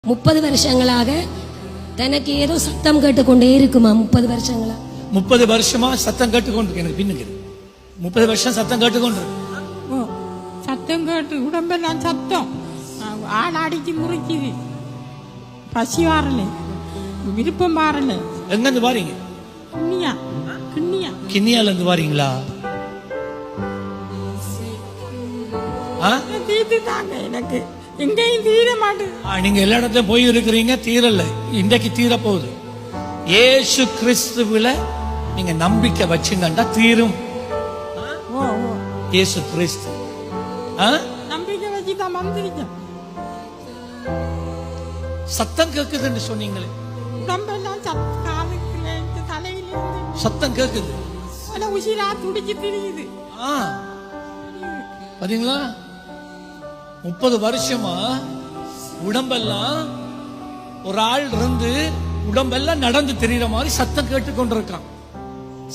30 வருஷங்களாக தனக்கு ஏதோ சத்தம் கேட்டுக்கொண்டே இருக்குமா? 30 வருஷங்களா? 30 வருஷமா சத்தம் கேட்டுக்கொண்டு எனக்கு பின்னுக்கு 30 வருஷம் சத்தம் கேட்டுக்கொண்டு சத்தம் கேட்டு உடம்பெல்லாம் சத்தம் ஆளாடிச்சு முறிக்குது. பசி வாரல, விருப்பம் வாரல. எங்க இருந்து வாரீங்க? கிண்ணியா கிண்ணியா கிண்ணியால இருந்து வாரீங்களா? தீர்த்து தாங்க எனக்கு எங்கேயும் தீர மாட்டேன். நீங்க எல்லா இடத்துலயும் போய் இருக்கிறீங்க, தீரல. இன்றைக்கு தீர போகுது. இயேசு கிறிஸ்துவில நீங்க நம்பிக்கை வச்சுங்கண்டா தீரும். இயேசு கிறிஸ்து நம்பிக்கை வச்சுதான் வந்திருக்கேன். சத்தம் கேக்குதுன்னு சொன்னீங்களே, உடம்பெல்லாம் தலையில சத்தம் கேக்குது, உசிரா துடிச்சு தெரியுது. பாத்தீங்களா? 30 வருஷமா உடம்பெல்லாம் ஒரு ஆள் இருந்து உடம்பெல்லாம் நடந்து தெரியுற மாதிரி சத்தம் கேட்டு கொண்டிருக்கான்.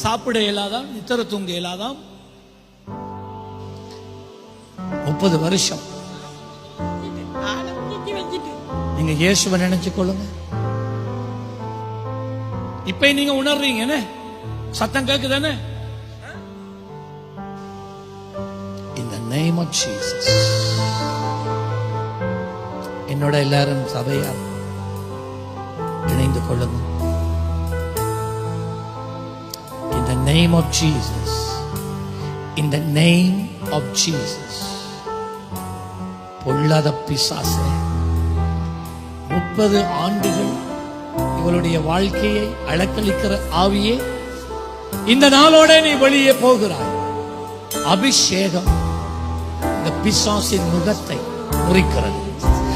சாப்பிட இயலாதான், நித்திர தூங்க இயலாதான். 30 வருஷம் நீங்க இயேசுவை நினைச்சு கொள்ளுங்க. இப்ப நீங்க உணர்றீங்க என்ன? சத்தம் கேக்குதானே? In the name of Jesus. என்னோட எல்லாரும் சபையார் இணைந்து கொள்ளுங்க. In the name of Jesus. In the name of Jesus. பொல்லாத பிசாசே, 30 ஆண்டுகள் இவளுடைய வாழ்க்கையை அலக்களிக்கிற ஆவியே, இந்த நாளோட நீ வெளியே போகிறாய். அபிஷேகம் இந்த பிசாசின் முகத்தை முறிக்கிறது.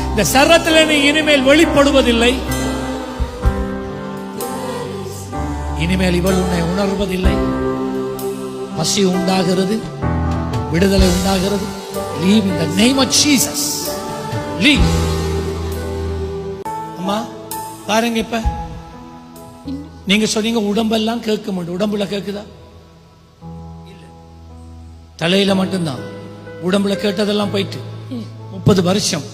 இந்த சரத்தில் நீ இனிமேல் வெளிப்படுவதில்லை. இனிமேல் இவள் உன்னை உணர்வதில்லை. பசி உண்டாகிறது, விடுதலை உண்டாகிறது. Leave in the name of Jesus. Leave. அம்மா பாருங்க, இப்ப நீங்க சொன்னீங்க உடம்பெல்லாம் கேட்க மாட்டேன். உடம்புல கேக்குதா? தலையில மட்டும்தான். உடம்புல கேட்டதெல்லாம் போயிட்டு 30 வருஷம்